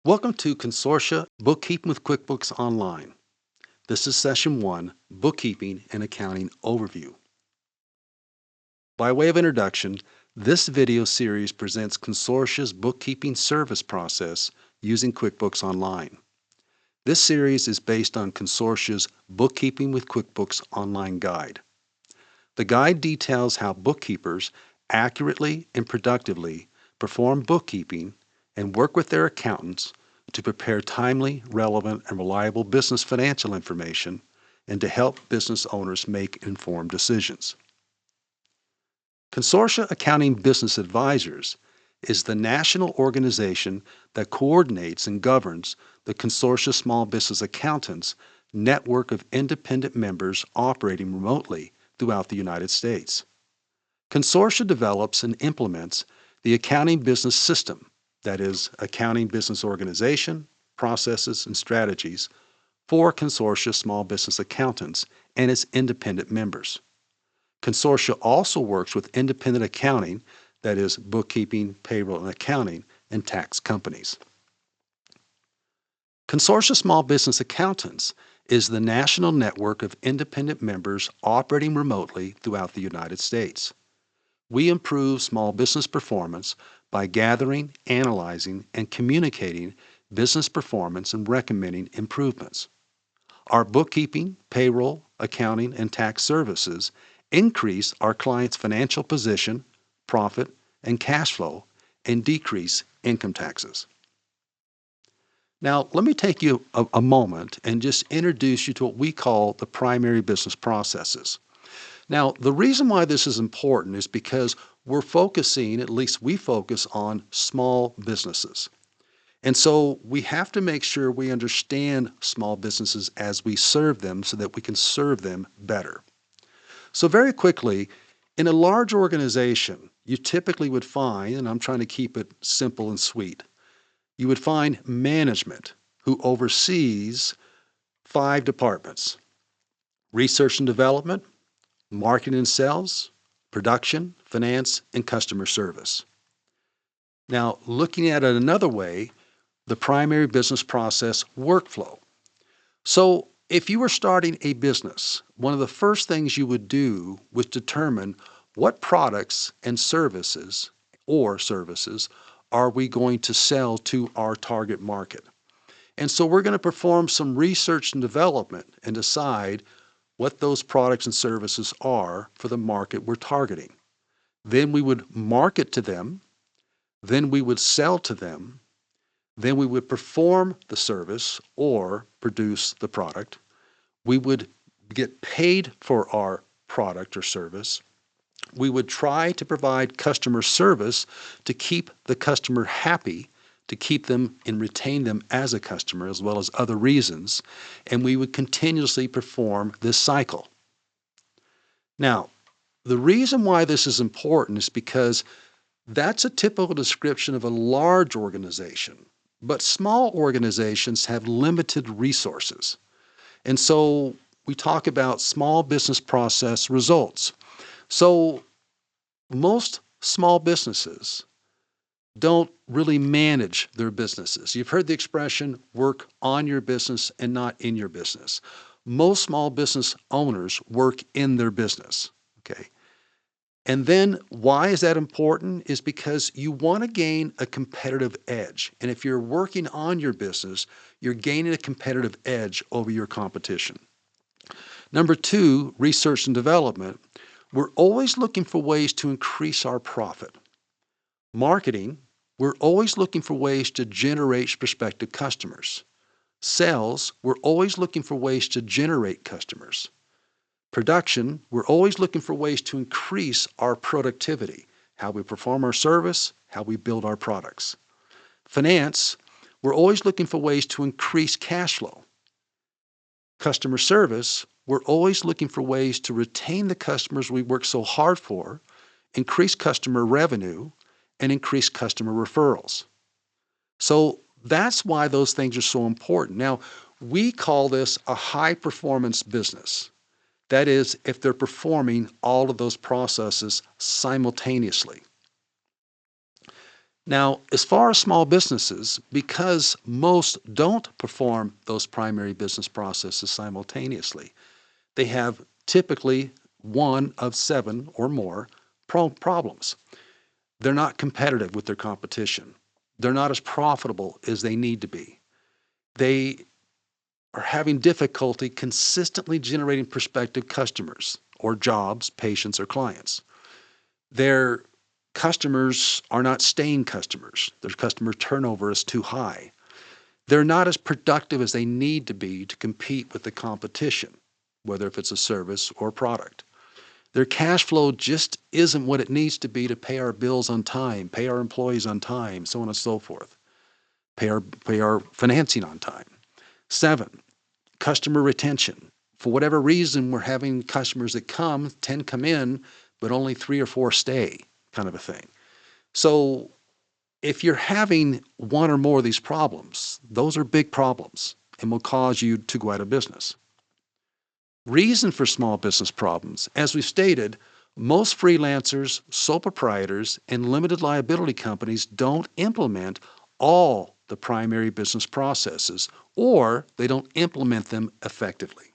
Welcome to Consortia Bookkeeping with QuickBooks Online. This is Session 1, Bookkeeping and Accounting Overview. By way of introduction, this video series presents Consortia's bookkeeping service process using QuickBooks Online. This series is based on Consortia's Bookkeeping with QuickBooks Online guide. The guide details how bookkeepers accurately and productively perform bookkeeping and work with their accountants to prepare timely, relevant, and reliable business financial information and to help business owners make informed decisions. Consortia Accounting Business Advisors is the national organization that coordinates and governs the Consortia Small Business Accountants network of independent members operating remotely throughout the United States. Consortia develops and implements the accounting business system, that is, accounting business organization, processes, and strategies for Consortia small business accountants and its independent members. Consortia also works with independent accounting, that is, bookkeeping, payroll, and accounting, and tax companies. Consortia Small Business Accountants is the national network of independent members operating remotely throughout the United States. We improve small business performance by gathering, analyzing, and communicating business performance and recommending improvements. Our bookkeeping, payroll, accounting, and tax services increase our clients' financial position, profit, and cash flow, and decrease income taxes. Now, let me take you a moment and just introduce you to what we call the primary business processes. Now, the reason why this is important is because we're focusing, at least we focus on small businesses. And so we have to make sure we understand small businesses as we serve them so that we can serve them better. So very quickly, in a large organization, you typically would find, and I'm trying to keep it simple and sweet, you would find management who oversees 5 departments: research and development, marketing and sales, production, finance, and customer service. Now, looking at it another way, the primary business process workflow. So, if you were starting a business, one of the first things you would do was determine what products and services are we going to sell to our target market. And so we're going to perform some research and development and decide what those products and services are for the market we're targeting. Then we would market to them, then we would sell to them, then we would perform the service or produce the product. We would get paid for our product or service. We would try to provide customer service to keep the customer happy, to keep them and retain them as a customer, as well as other reasons, and we would continuously perform this cycle. Now, the reason why this is important is because that's a typical description of a large organization, but small organizations have limited resources. And so we talk about small business process results. So most small businesses don't really manage their businesses. You've heard the expression, work on your business and not in your business. Most small business owners work in their business, okay? And then why is that important? Is because you want to gain a competitive edge. And if you're working on your business, you're gaining a competitive edge over your competition. Number 2, research and development. We're always looking for ways to increase our profit. Marketing, we're always looking for ways to generate prospective customers. Sales, we're always looking for ways to generate customers. Production, we're always looking for ways to increase our productivity, how we perform our service, how we build our products. Finance, we're always looking for ways to increase cash flow. Customer service, we're always looking for ways to retain the customers we work so hard for, increase customer revenue, and increase customer referrals. So that's why those things are so important. Now, we call this a high-performance business. That is, if they're performing all of those processes simultaneously. Now, as far as small businesses, because most don't perform those primary business processes simultaneously, they have typically one of 7 or more problems. They're not competitive with their competition. They're not as profitable as they need to be. They are having difficulty consistently generating prospective customers or jobs, patients, or clients. Their customers are not staying customers. Their customer turnover is too high. They're not as productive as they need to be to compete with the competition, whether if it's a service or product. Their cash flow just isn't what it needs to be to pay our bills on time, pay our employees on time, so on and so forth, pay our financing on time. 7, customer retention. For whatever reason, we're having customers that 10 come in, but only 3 or 4 stay, kind of a thing. So if you're having one or more of these problems, those are big problems and will cause you to go out of business. Reason for small business problems. As we've stated, most freelancers, sole proprietors, and limited liability companies don't implement all the primary business processes, or they don't implement them effectively.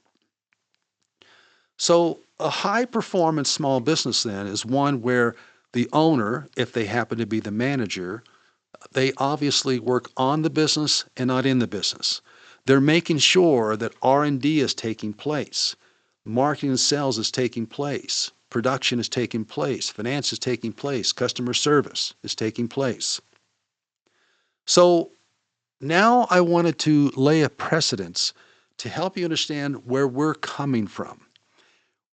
So a high-performance small business then is one where the owner, if they happen to be the manager, they obviously work on the business and not in the business. They're making sure that R&D is taking place, marketing and sales is taking place, production is taking place, finance is taking place, customer service is taking place. So now I wanted to lay a precedence to help you understand where we're coming from.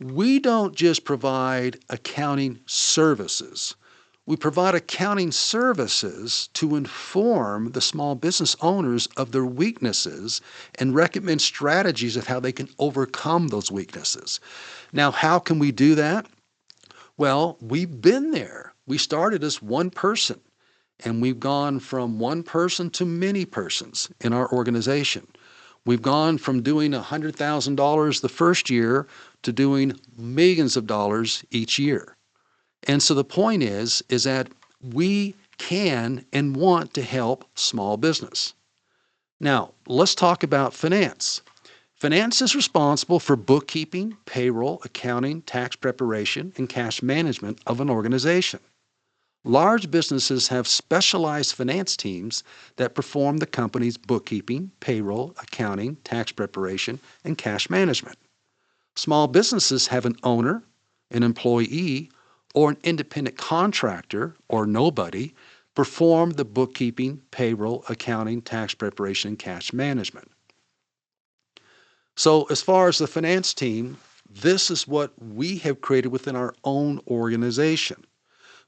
We don't just provide accounting services. We provide accounting services to inform the small business owners of their weaknesses and recommend strategies of how they can overcome those weaknesses. Now, how can we do that? Well, we've been there. We started as one person, and we've gone from one person to many persons in our organization. We've gone from doing $100,000 the first year to doing millions of dollars each year. And so the point is that we can and want to help small business. Now, let's talk about finance. Finance is responsible for bookkeeping, payroll, accounting, tax preparation, and cash management of an organization. Large businesses have specialized finance teams that perform the company's bookkeeping, payroll, accounting, tax preparation, and cash management. Small businesses have an owner, an employee, or an independent contractor, or nobody, perform the bookkeeping, payroll, accounting, tax preparation, and cash management. So as far as the finance team, this is what we have created within our own organization.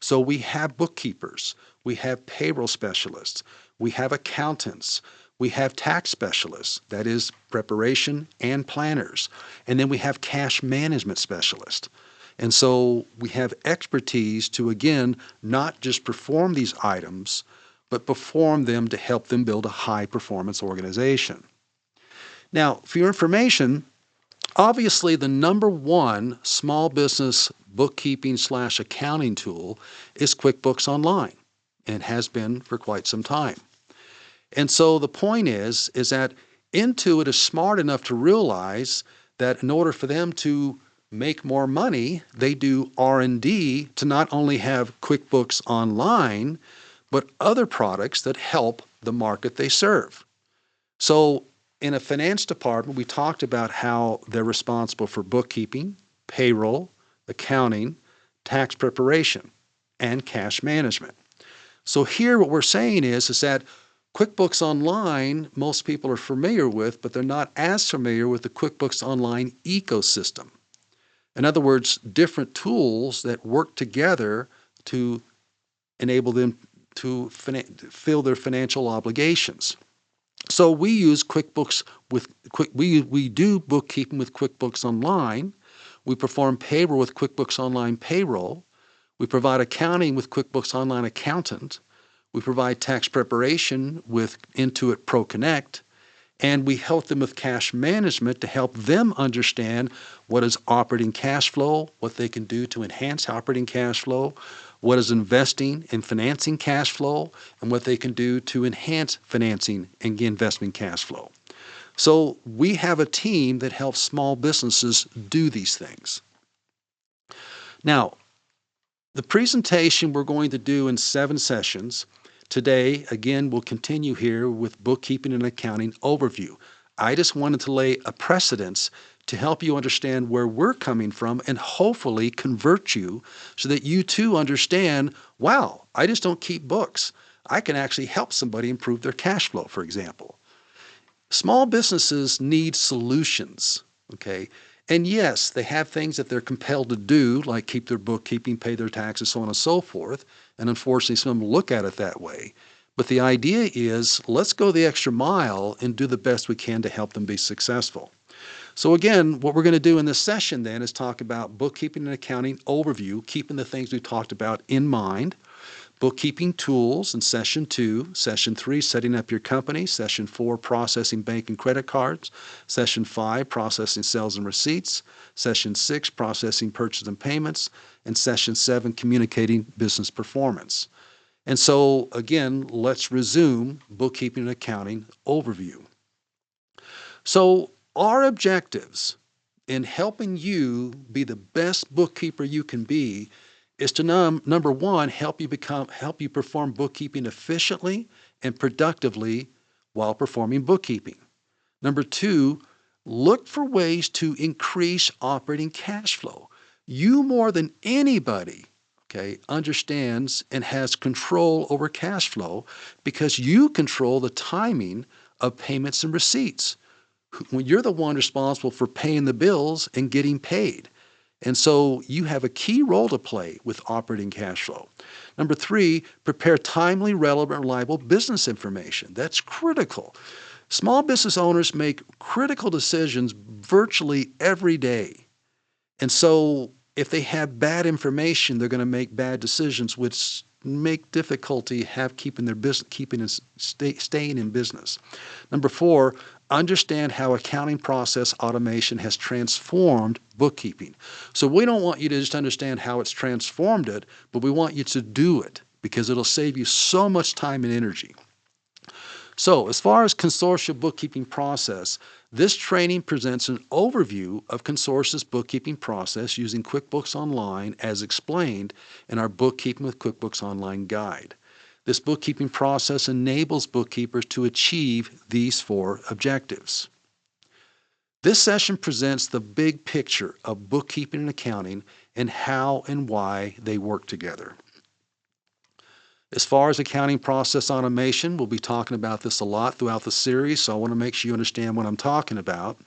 So we have bookkeepers, we have payroll specialists, we have accountants, we have tax specialists, that is preparation and planners, and then we have cash management specialists. And so we have expertise to, again, not just perform these items, but perform them to help them build a high-performance organization. Now, for your information, obviously the number one small business bookkeeping/accounting tool is QuickBooks Online, and has been for quite some time. And so the point is that Intuit is smart enough to realize that in order for them to make more money, they do R&D to not only have QuickBooks Online, but other products that help the market they serve. So in a finance department, we talked about how they're responsible for bookkeeping, payroll, accounting, tax preparation, and cash management. So here what we're saying is that QuickBooks Online, most people are familiar with, but they're not as familiar with the QuickBooks Online ecosystem. In other words, different tools that work together to enable them to fill their financial obligations. So we use QuickBooks we do bookkeeping with QuickBooks Online. We perform payroll with QuickBooks Online Payroll. We provide accounting with QuickBooks Online Accountant. We provide tax preparation with Intuit Pro Connect. And we help them with cash management to help them understand what is operating cash flow, what they can do to enhance operating cash flow, what is investing and financing cash flow, and what they can do to enhance financing and investment cash flow. So we have a team that helps small businesses do these things. Now, the presentation we're going to do in 7 sessions. Today, again, we'll continue here with bookkeeping and accounting overview. I just wanted to lay a precedence to help you understand where we're coming from and hopefully convert you so that you too understand, wow, I just don't keep books. I can actually help somebody improve their cash flow, for example. Small businesses need solutions, okay? And yes, they have things that they're compelled to do, like keep their bookkeeping, pay their taxes, so on and so forth. And unfortunately, some of them look at it that way. But the idea is, let's go the extra mile and do the best we can to help them be successful. So again, what we're going to do in this session then is talk about bookkeeping and accounting overview, keeping the things we talked about in mind. Bookkeeping tools in session 2, session 3, setting up your company, session 4, processing bank and credit cards, session 5, processing sales and receipts, session 6, processing purchases and payments, and session 7, communicating business performance. And so again, let's resume bookkeeping and accounting overview. So our objectives in helping you be the best bookkeeper you can be is to number one, help you perform bookkeeping efficiently and productively while performing bookkeeping. Number 2, look for ways to increase operating cash flow. You more than anybody, okay, understands and has control over cash flow because you control the timing of payments and receipts. When you're the one responsible for paying the bills and getting paid. And so you have a key role to play with operating cash flow. Number 3, prepare timely, relevant, reliable business information. That's critical. Small business owners make critical decisions virtually every day. And so if they have bad information, they're going to make bad decisions, which make difficulty keeping their business, staying in business. Number 4, understand how accounting process automation has transformed bookkeeping. So we don't want you to just understand how it's transformed it, but we want you to do it because it'll save you so much time and energy. So as far as consortium bookkeeping process, this training presents an overview of Consortium's bookkeeping process using QuickBooks Online as explained in our Bookkeeping with QuickBooks Online guide. This bookkeeping process enables bookkeepers to achieve these 4 objectives. This session presents the big picture of bookkeeping and accounting and how and why they work together. As far as accounting process automation, we'll be talking about this a lot throughout the series, so I want to make sure you understand what I'm talking about.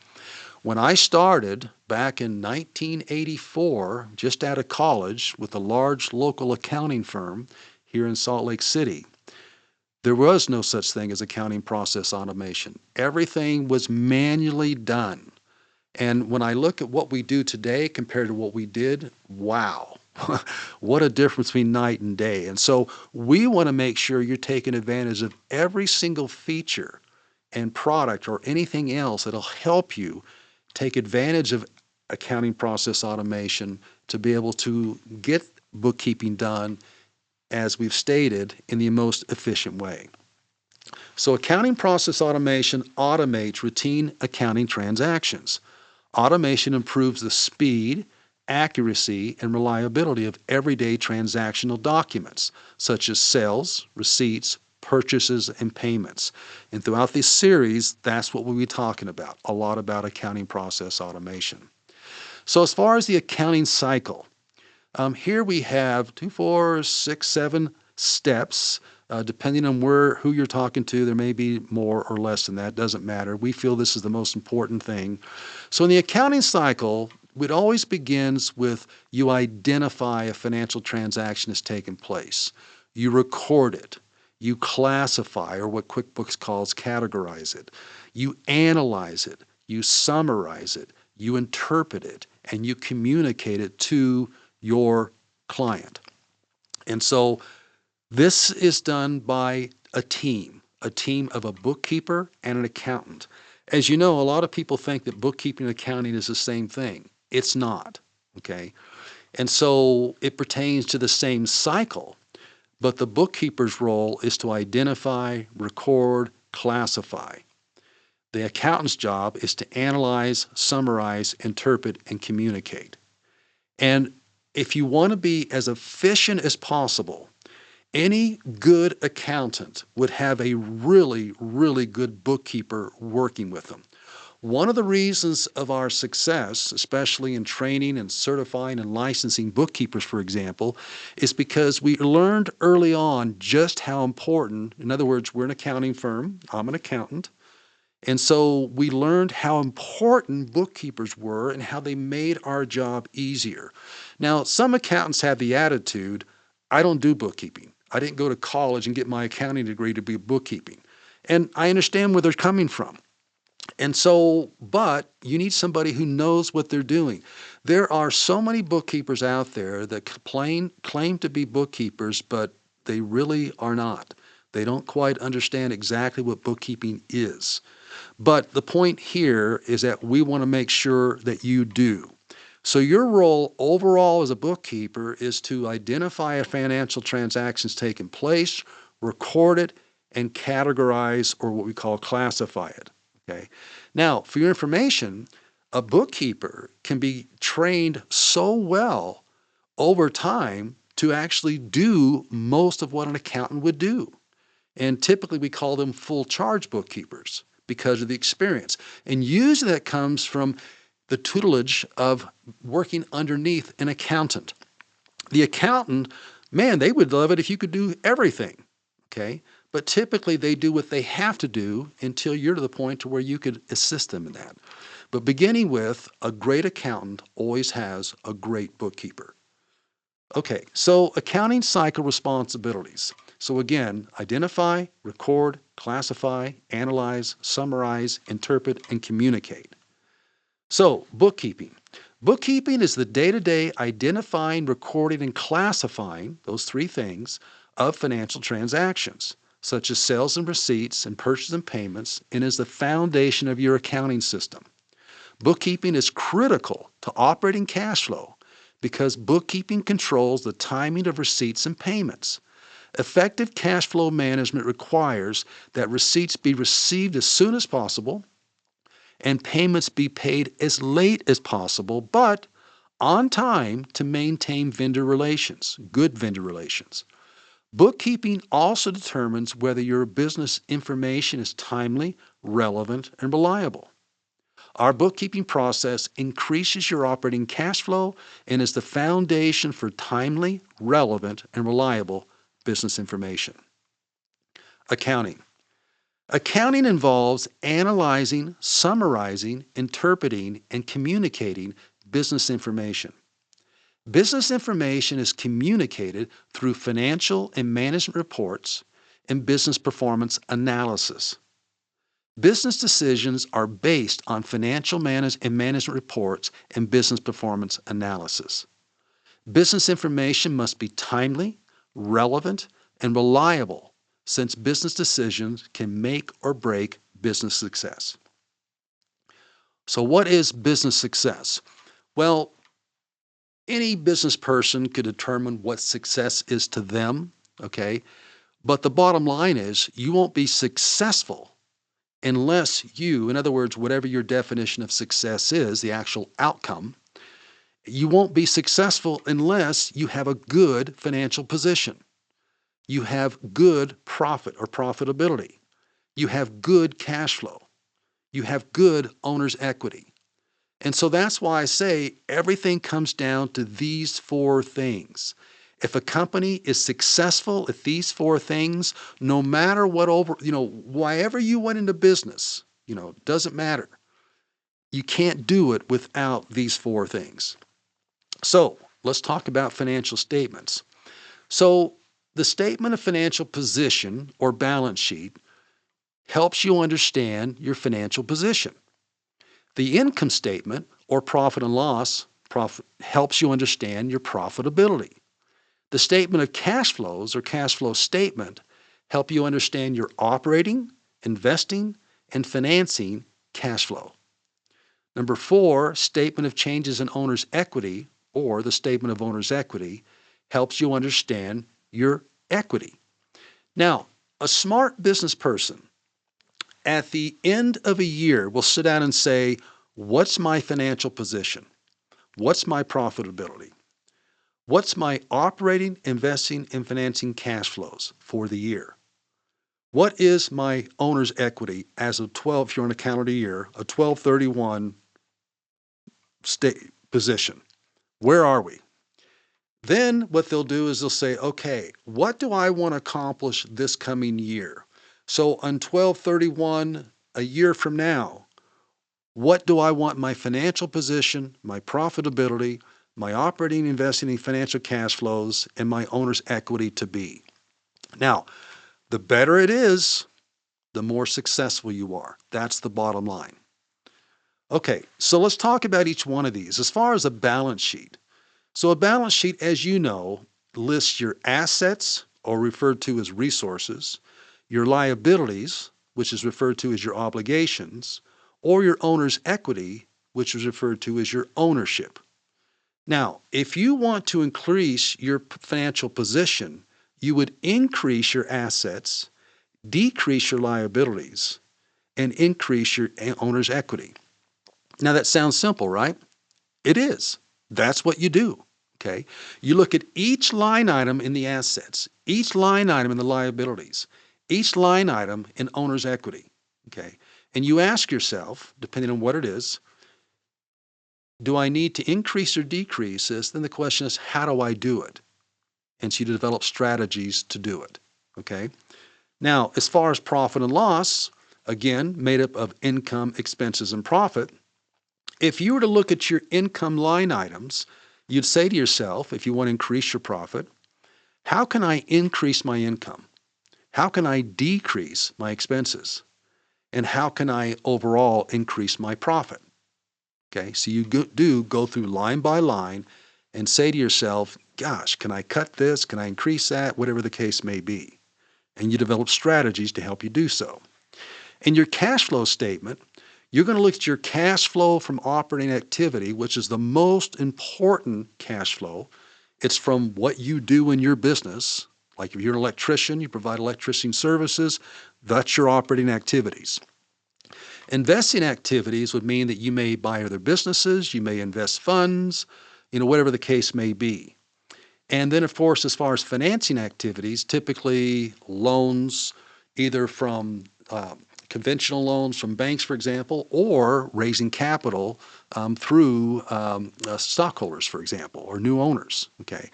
When I started back in 1984, just out of college with a large local accounting firm here in Salt Lake City, there was no such thing as accounting process automation. Everything was manually done. And when I look at what we do today compared to what we did, wow. What a difference between night and day. And so we want to make sure you're taking advantage of every single feature and product or anything else that'll help you take advantage of accounting process automation to be able to get bookkeeping done, as we've stated, in the most efficient way. So accounting process automation automates routine accounting transactions. Automation improves the speed, accuracy, and reliability of everyday transactional documents, such as sales, receipts, purchases, and payments. And throughout this series, that's what we'll be talking about, a lot about accounting process automation. So as far as the accounting cycle, here we have 2, 4, 6, 7 steps. Depending on who you're talking to, there may be more or less than that. Doesn't matter. We feel this is the most important thing. So in the accounting cycle, it always begins with you identify a financial transaction has taken place. You record it. You classify, or what QuickBooks calls categorize it. You analyze it. You summarize it. You interpret it. And you communicate it to your client. And so this is done by a team of a bookkeeper and an accountant. As you know, a lot of people think that bookkeeping and accounting is the same thing. It's not, okay? And so it pertains to the same cycle, but the bookkeeper's role is to identify, record, classify. The accountant's job is to analyze, summarize, interpret, and communicate. And if you want to be as efficient as possible, any good accountant would have a really, really good bookkeeper working with them. One of the reasons of our success, especially in training and certifying and licensing bookkeepers, for example, is because we learned early on just how important, in other words, we're an accounting firm, I'm an accountant, and so we learned how important bookkeepers were and how they made our job easier. Now, some accountants have the attitude, I don't do bookkeeping. I didn't go to college and get my accounting degree to be bookkeeping. And I understand where they're coming from. And so, but you need somebody who knows what they're doing. There are so many bookkeepers out there that claim to be bookkeepers, but they really are not. They don't quite understand exactly what bookkeeping is. But the point here is that we want to make sure that you do. So your role overall as a bookkeeper is to identify if financial transactions taking place, record it, and categorize, or what we call classify it. Okay. Now, for your information, a bookkeeper can be trained so well over time to actually do most of what an accountant would do. And typically we call them full charge bookkeepers because of the experience. And usually that comes from the tutelage of working underneath an accountant. The accountant, man, they would love it if you could do everything, okay? But typically they do what they have to do until you're to the point to where you could assist them in that. But beginning with, a great accountant always has a great bookkeeper. Okay, so accounting cycle responsibilities. So again, identify, record, classify, analyze, summarize, interpret, and communicate. So bookkeeping. Bookkeeping is the day-to-day identifying, recording, and classifying, those three things, of financial transactions, such as sales and receipts and purchases and payments, and is the foundation of your accounting system. Bookkeeping is critical to operating cash flow because bookkeeping controls the timing of receipts and payments. Effective cash flow management requires that receipts be received as soon as possible and payments be paid as late as possible, but on time to maintain vendor relations, good vendor relations. Bookkeeping also determines whether your business information is timely, relevant, and reliable. Our bookkeeping process increases your operating cash flow and is the foundation for timely, relevant, and reliable business information. Accounting. Accounting involves analyzing, summarizing, interpreting, and communicating business information. Business information is communicated through financial and management reports and business performance analysis. Business decisions are based on financial and management reports and business performance analysis. Business information must be timely, relevant, and reliable since business decisions can make or break business success. So what is business success? Well, any business person could determine what success is to them, okay? But the bottom line is you won't be successful unless you, in other words, whatever your definition of success is, the actual outcome, you won't be successful unless you have a good financial position. You have good profit or profitability. You have good cash flow. You have good owner's equity. And so that's why I say everything comes down to these four things. If a company is successful at these four things, no matter wherever you went into business, doesn't matter. You can't do it without these four things. So let's talk about financial statements. So the statement of financial position or balance sheet helps you understand your financial position. The income statement or profit and loss helps you understand your profitability. The statement of cash flows or cash flow statement help you understand your operating, investing, and financing cash flow. Number 4, statement of changes in owner's equity or the statement of owner's equity, helps you understand your equity. Now, a smart business person at the end of a year will sit down and say, what's my financial position? What's my profitability? What's my operating, investing, and financing cash flows for the year? What is my owner's equity as of 12, if you're on a calendar year, a 12/31 position? Where are we? Then what they'll do is they'll say, okay, what do I want to accomplish this coming year? So on 12/31, a year from now, what do I want my financial position, my profitability, my operating, investing, and financial cash flows, and my owner's equity to be? Now, the better it is, the more successful you are. That's the bottom line. Okay, so let's talk about each one of these. As far as a balance sheet. So a balance sheet, as you know, lists your assets, or referred to as resources, your liabilities, which is referred to as your obligations, or your owner's equity, which is referred to as your ownership. Now, if you want to increase your financial position, you would increase your assets, decrease your liabilities, and increase your owner's equity. Now, that sounds simple, right? It is. That's what you do. Okay. You look at each line item in the assets, each line item in the liabilities, each line item in owner's equity. Okay. And you ask yourself, depending on what it is, do I need to increase or decrease this? Then the question is, how do I do it? And so you develop strategies to do it. Okay. Now, as far as profit and loss, again, made up of income, expenses, and profit. If you were to look at your income line items, you'd say to yourself, if you want to increase your profit, how can I increase my income? How can I decrease my expenses? And how can I overall increase my profit? Okay, so you go through line by line and say to yourself, gosh, can I cut this? Can I increase that? Whatever the case may be. And you develop strategies to help you do so. In your cash flow statement, you're going to look at your cash flow from operating activity, which is the most important cash flow. It's from what you do in your business. Like if you're an electrician, you provide electricity services, that's your operating activities. Investing activities would mean that you may buy other businesses, you may invest funds, whatever the case may be. And then, of course, as far as financing activities, typically loans, either from conventional loans from banks, for example, or raising capital through stockholders, for example, or new owners. Okay.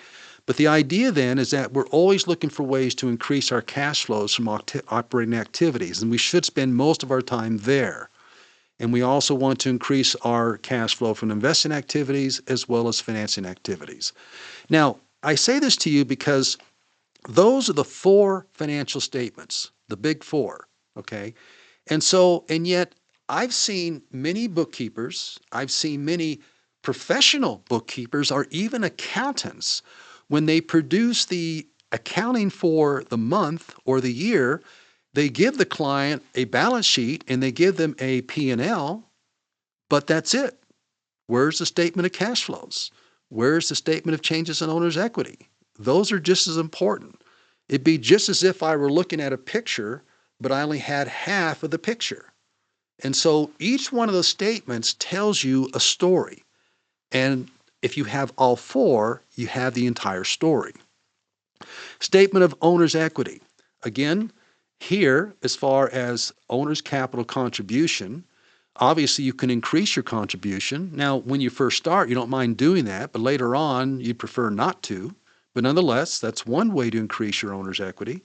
But the idea then is that we're always looking for ways to increase our cash flows from operating activities, and we should spend most of our time there. And we also want to increase our cash flow from investing activities as well as financing activities. Now, I say this to you because those are the four financial statements, the big four, okay? And yet I've seen many bookkeepers, I've seen many professional bookkeepers or even accountants, when they produce the accounting for the month or the year, they give the client a balance sheet and they give them a P&L, but that's it. Where's the statement of cash flows? Where's the statement of changes in owner's equity? Those are just as important. It'd be just as if I were looking at a picture, but I only had half of the picture. And so each one of those statements tells you a story. And if you have all four, you have the entire story. Statement of owner's equity. Again, here, as far as owner's capital contribution, obviously you can increase your contribution. Now, when you first start, you don't mind doing that, but later on, you'd prefer not to. But nonetheless, that's one way to increase your owner's equity.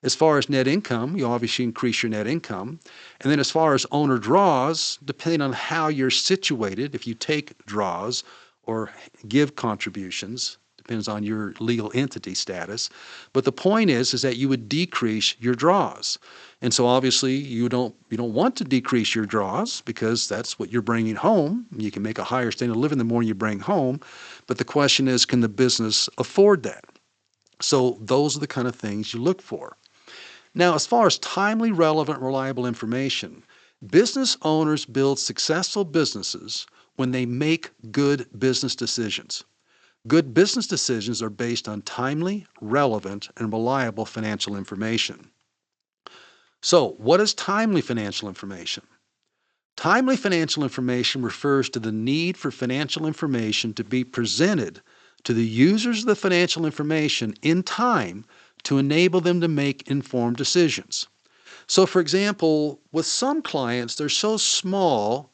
As far as net income, you obviously increase your net income. And then as far as owner draws, depending on how you're situated, if you take draws or give contributions, depends on your legal entity status. But the point is that you would decrease your draws. And so obviously you don't want to decrease your draws because that's what you're bringing home. You can make a higher standard of living the more you bring home. But the question is, can the business afford that? So those are the kind of things you look for. Now, as far as timely, relevant, reliable information, business owners build successful businesses when they make good business decisions. Good business decisions are based on timely, relevant, and reliable financial information. So, what is timely financial information? Timely financial information refers to the need for financial information to be presented to the users of the financial information in time to enable them to make informed decisions. So, for example, with some clients, they're so small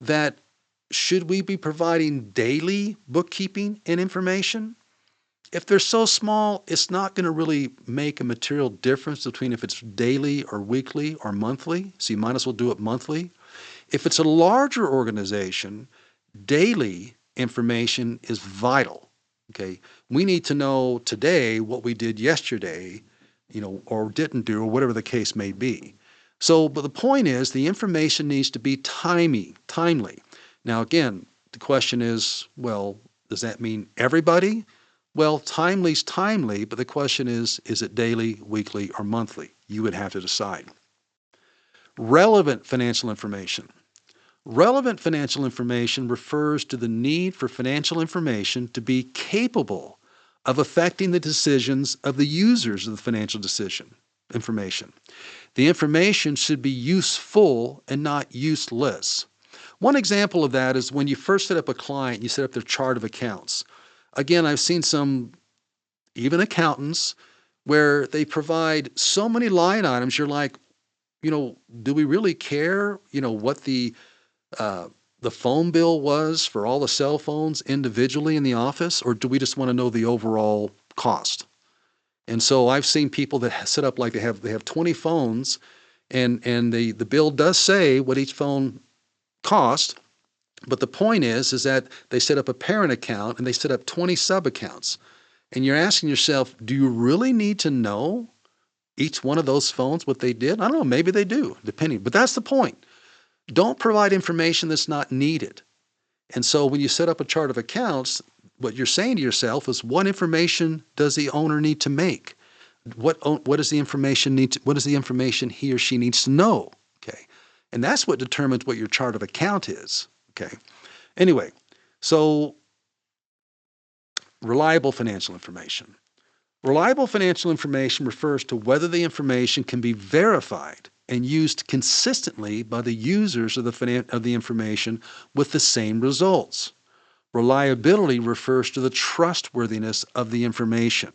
that should we be providing daily bookkeeping and information? If they're so small, it's not going to really make a material difference between if it's daily or weekly or monthly, so you might as well do it monthly. If it's a larger organization, daily information is vital. Okay, we need to know today what we did yesterday, or didn't do, or whatever the case may be. So, but the point is, the information needs to be timely. Now, again, the question is, well, does that mean everybody? Well, timely's timely, but the question is it daily, weekly, or monthly? You would have to decide. Relevant financial information. Relevant financial information refers to the need for financial information to be capable of affecting the decisions of the users of the financial information. The information should be useful and not useless. One example of that is when you first set up a client, you set up their chart of accounts. Again, I've seen some, even accountants, where they provide so many line items, you're like, do we really care, what the phone bill was for all the cell phones individually in the office, or do we just want to know the overall cost? And so I've seen people that set up like they have 20 phones, and the bill does say what each phone cost, but the point is that they set up a parent account and they set up 20 sub accounts. And you're asking yourself, do you really need to know each one of those phones what they did? I don't know, maybe they do, depending. But that's the point. Don't provide information that's not needed. And so when you set up a chart of accounts, what you're saying to yourself is, what information does the owner need to make? What does the information what is the information he or she needs to know? Okay. And that's what determines what your chart of account is. Okay. Anyway, so reliable financial information. Reliable financial information refers to whether the information can be verified and used consistently by the users of the information with the same results. Reliability refers to the trustworthiness of the information.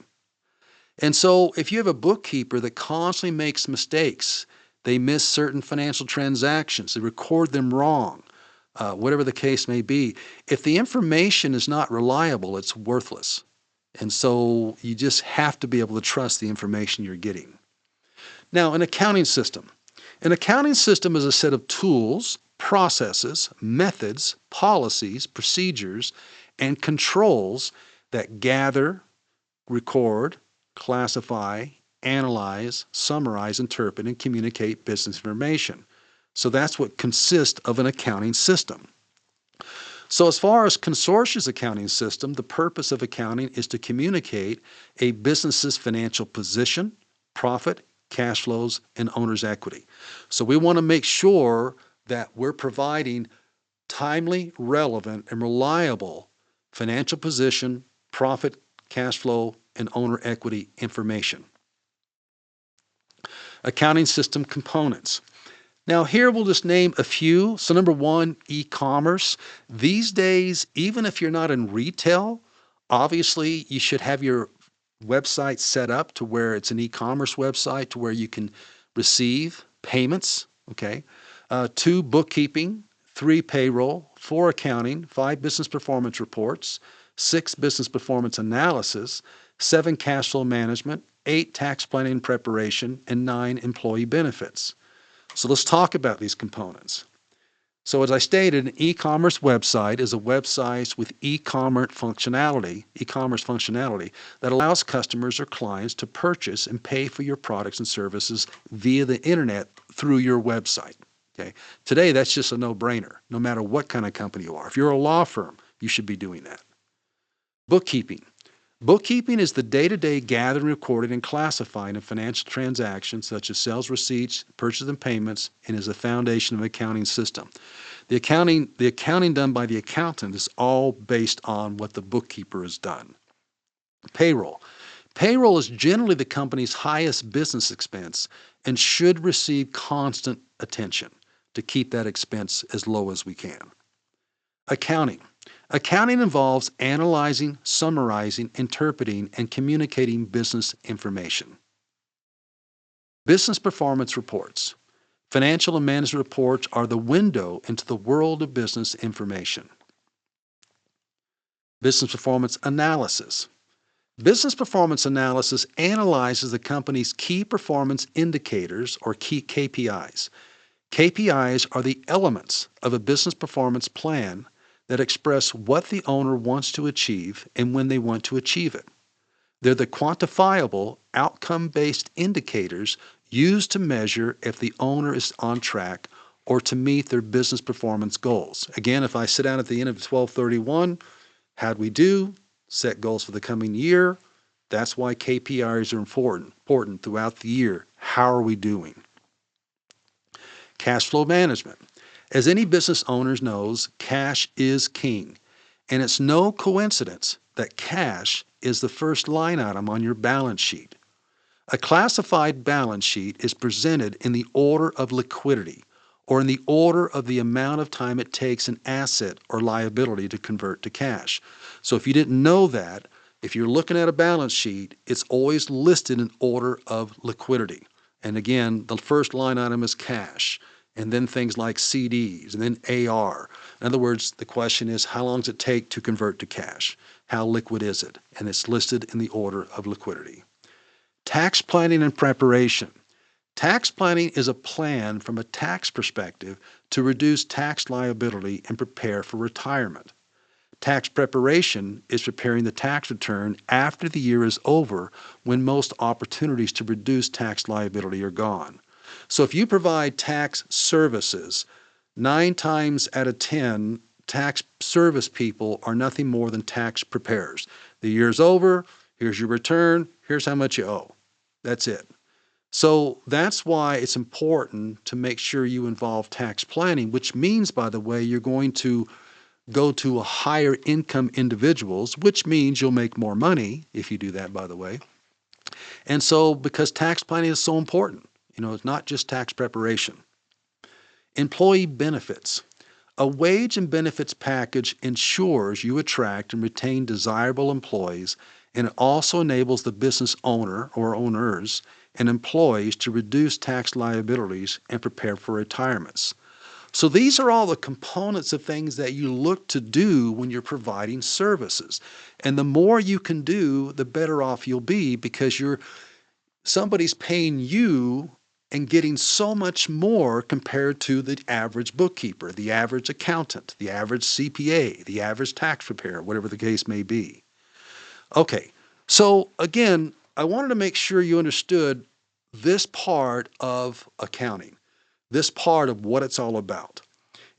And so if you have a bookkeeper that constantly makes mistakes, they miss certain financial transactions, they record them wrong, whatever the case may be, if the information is not reliable, it's worthless. And so you just have to be able to trust the information you're getting. Now, an accounting system. An accounting system is a set of tools, processes, methods, policies, procedures, and controls that gather, record, classify, analyze, summarize, interpret, and communicate business information. So that's what consists of an accounting system. So as far as Consortia's accounting system, the purpose of accounting is to communicate a business's financial position, profit, cash flows, and owner's equity. So we want to make sure that we're providing timely, relevant, and reliable financial position, profit, cash flow, and owner equity information. Accounting system components. Now here we'll just name a few. So number one, e-commerce. These days, even if you're not in retail, obviously you should have your website set up to where it's an e-commerce website to where you can receive payments, okay? 2, bookkeeping. 3, payroll. 4, accounting. 5, business performance reports. 6, business performance analysis. 7, cash flow management. 8, tax planning and preparation. And 9, employee benefits. So let's talk about these components. So as I stated, an e-commerce website is a website with e-commerce functionality that allows customers or clients to purchase and pay for your products and services via the internet through your website. Okay? Today, that's just a no-brainer, no matter what kind of company you are. If you're a law firm, you should be doing that. Bookkeeping. Bookkeeping is the day-to-day gathering, recording, and classifying of financial transactions such as sales receipts, purchases, and payments, and is the foundation of an accounting system. The accounting done by the accountant is all based on what the bookkeeper has done. Payroll. Payroll is generally the company's highest business expense and should receive constant attention to keep that expense as low as we can. Accounting. Accounting involves analyzing, summarizing, interpreting, and communicating business information. Business performance reports. Financial and management reports are the window into the world of business information. Business performance analysis. Business performance analysis analyzes the company's key performance indicators or key KPIs. KPIs are the elements of a business performance plan that express what the owner wants to achieve and when they want to achieve it. They're the quantifiable, outcome-based indicators used to measure if the owner is on track or to meet their business performance goals. Again, if I sit down at the end of 12/31, how'd we do? Set goals for the coming year. That's why KPIs are important throughout the year. How are we doing? Cash flow management. As any business owner knows, cash is king. And it's no coincidence that cash is the first line item on your balance sheet. A classified balance sheet is presented in the order of liquidity or in the order of the amount of time it takes an asset or liability to convert to cash. So if you didn't know that, if you're looking at a balance sheet, it's always listed in order of liquidity. And again, the first line item is cash, and then things like CDs, and then AR. In other words, the question is, how long does it take to convert to cash? How liquid is it? And it's listed in the order of liquidity. Tax planning and preparation. Tax planning is a plan from a tax perspective to reduce tax liability and prepare for retirement. Tax preparation is preparing the tax return after the year is over when most opportunities to reduce tax liability are gone. So if you provide tax services, 9 times out of 10, tax service people are nothing more than tax preparers. The year's over, here's your return, here's how much you owe. That's it. So that's why it's important to make sure you involve tax planning, which means, by the way, you're going to go to a higher income individuals, which means you'll make more money if you do that, by the way. And so because tax planning is so important, it's not just tax preparation. Employee benefits. A wage and benefits package ensures you attract and retain desirable employees, and it also enables the business owner or owners and employees to reduce tax liabilities and prepare for retirements. So these are all the components of things that you look to do when you're providing services. And the more you can do, the better off you'll be because somebody's paying you and getting so much more compared to the average bookkeeper, the average accountant, the average CPA, the average tax preparer, whatever the case may be. Okay, so again, I wanted to make sure you understood this part of accounting, this part of what it's all about.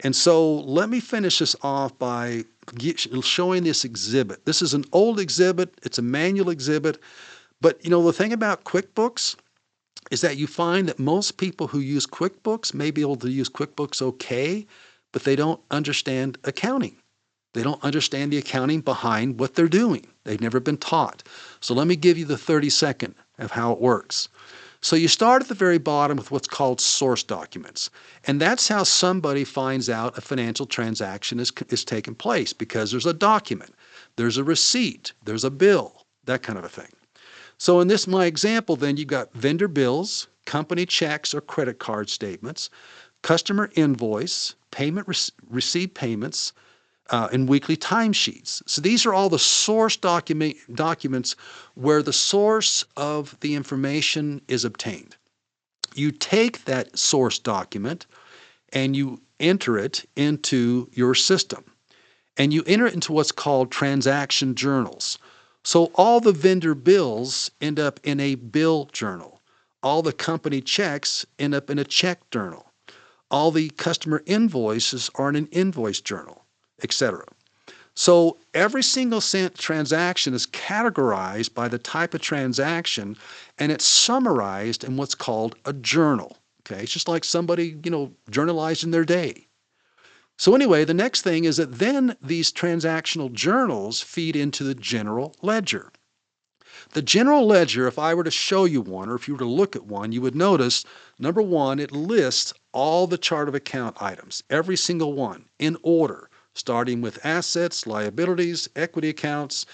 And so let me finish this off by showing this exhibit. This is an old exhibit. It's a manual exhibit. But the thing about QuickBooks is that you find that most people who use QuickBooks may be able to use QuickBooks okay, but they don't understand accounting. They don't understand the accounting behind what they're doing. They've never been taught. So let me give you the 30-second of how it works. So you start at the very bottom with what's called source documents. And that's how somebody finds out a financial transaction is taking place because there's a document, there's a receipt, there's a bill, that kind of a thing. So in my example, then you've got vendor bills, company checks or credit card statements, customer invoice, received payments, and weekly timesheets. So these are all the source documents where the source of the information is obtained. You take that source document and you enter it into your system. And you enter it into what's called transaction journals. So all the vendor bills end up in a bill journal. All the company checks end up in a check journal. All the customer invoices are in an invoice journal, etc. So every single transaction is categorized by the type of transaction, and it's summarized in what's called a journal. Okay, it's just like somebody, journalizing their day. So anyway, the next thing is that then these transactional journals feed into the general ledger. The general ledger, if I were to show you one, or if you were to look at one, you would notice, number one, it lists all the chart of account items, every single one, in order, starting with assets, liabilities, equity accounts,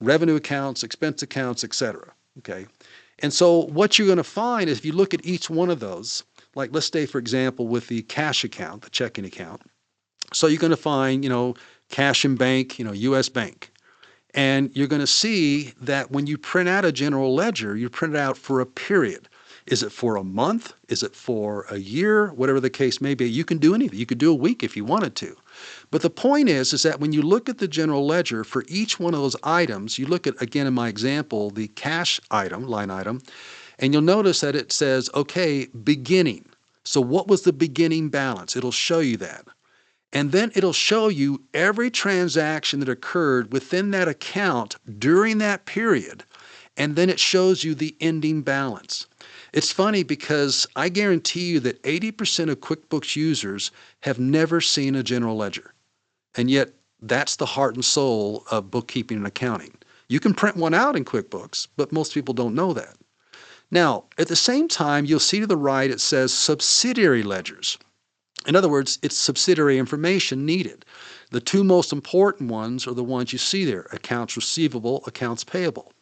revenue accounts, expense accounts, etc. Okay? And so what you're going to find is if you look at each one of those, like let's say, for example, with the cash account, the checking account, so you're going to find, cash in bank, U.S. Bank. And you're going to see that when you print out a general ledger, you print it out for a period. Is it for a month? Is it for a year? Whatever the case may be. You can do anything. You could do a week if you wanted to. But the point is that when you look at the general ledger for each one of those items, you look at, again, in my example, the cash item, line item, and you'll notice that it says, okay, beginning. So what was the beginning balance? It'll show you that. And then it'll show you every transaction that occurred within that account during that period. And then it shows you the ending balance. It's funny because I guarantee you that 80% of QuickBooks users have never seen a general ledger. And yet that's the heart and soul of bookkeeping and accounting. You can print one out in QuickBooks, but most people don't know that. Now, at the same time, you'll see to the right it says subsidiary ledgers. In other words, it's subsidiary information needed. The two most important ones are the ones you see there, accounts receivable, accounts payable.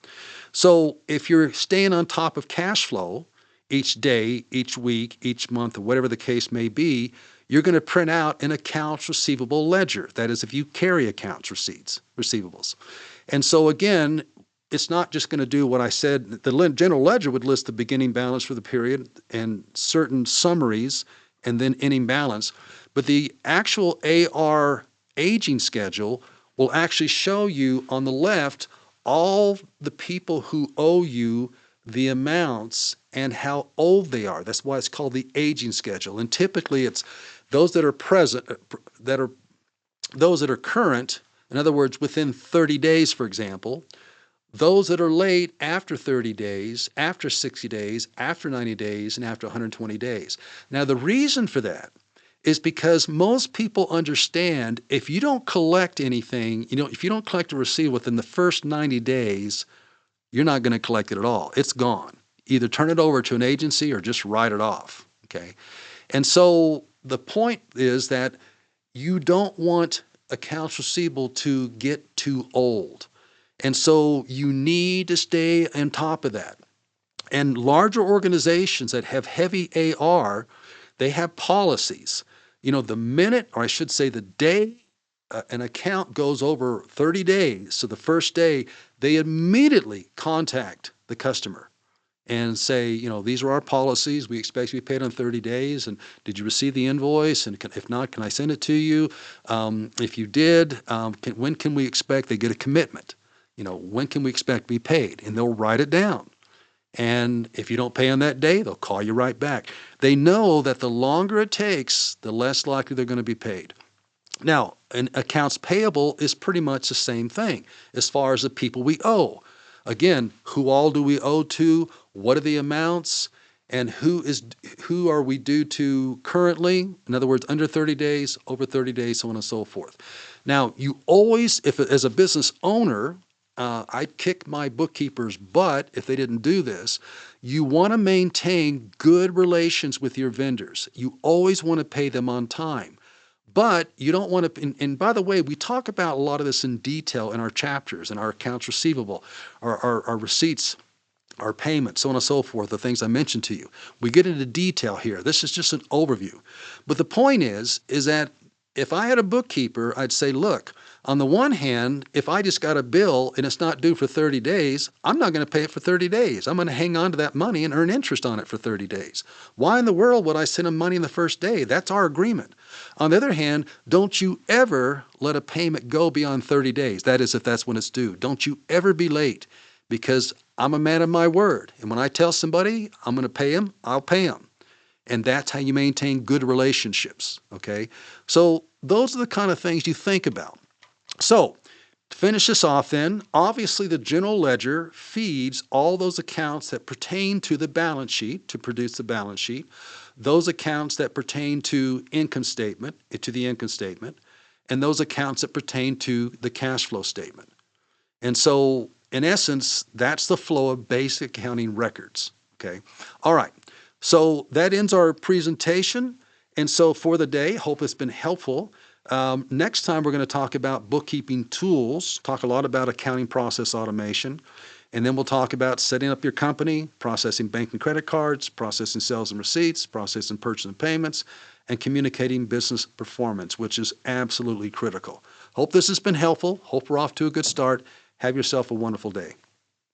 So if you're staying on top of cash flow each day, each week, each month, or whatever the case may be, you're going to print out an accounts receivable ledger. That is, if you carry accounts receivables. And so again, it's not just going to do what I said. The general ledger would list the beginning balance for the period and certain summaries and then ending balance. But the actual AR aging schedule will actually show you on the left all the people who owe you the amounts and how old they are. That's why it's called the aging schedule. And typically it's those that are present, those that are current, in other words, within 30 days, for example, those that are late after 30 days, after 60 days, after 90 days, and after 120 days. Now, the reason for that is because most people understand if you don't collect anything, if you don't collect a receipt within the first 90 days, you're not going to collect it at all. It's gone. Either turn it over to an agency or just write it off, okay? And so the point is that you don't want accounts receivable to get too old. And so you need to stay on top of that. And larger organizations that have heavy AR, they have policies. The minute, or I should say the day an account goes over 30 days, so the first day, they immediately contact the customer and say, these are our policies. We expect to be paid on 30 days. And did you receive the invoice? And if not, can I send it to you? If you did, when can we expect they get a commitment? When can we expect to be paid? And they'll write it down. And if you don't pay on that day, they'll call you right back. They know that the longer it takes, the less likely they're going to be paid. Now, an accounts payable is pretty much the same thing as far as the people we owe. Again, who all do we owe to? What are the amounts? And who are we due to currently? In other words, under 30 days, over 30 days, so on and so forth. Now, you always, as a business owner, I'd kick my bookkeeper's butt if they didn't do this. You want to maintain good relations with your vendors. You always want to pay them on time. But you don't want to, and by the way, we talk about a lot of this in detail in our chapters, in our accounts receivable, our receipts, our payments, so on and so forth, the things I mentioned to you. We get into detail here. This is just an overview. But the point is that if I had a bookkeeper, I'd say, look, on the one hand, if I just got a bill and it's not due for 30 days, I'm not going to pay it for 30 days. I'm going to hang on to that money and earn interest on it for 30 days. Why in the world would I send them money in the first day? That's our agreement. On the other hand, don't you ever let a payment go beyond 30 days. That is, if that's when it's due. Don't you ever be late, because I'm a man of my word. And when I tell somebody I'm going to pay them, I'll pay them. And that's how you maintain good relationships, okay? So those are the kind of things you think about. So to finish this off then, obviously the general ledger feeds all those accounts that pertain to the balance sheet, to produce the balance sheet. those accounts that pertain to income statement, to the income statement, and those accounts that pertain to the cash flow statement. And so, in essence, that's the flow of basic accounting records. Okay. All right. So that ends our presentation. And so for the day, hope it's been helpful. Next time, we're going to talk about bookkeeping tools, talk a lot about accounting process automation, and then we'll talk about setting up your company, processing bank and credit cards, processing sales and receipts, processing purchase and payments, and communicating business performance, which is absolutely critical. Hope this has been helpful. Hope we're off to a good start. Have yourself a wonderful day.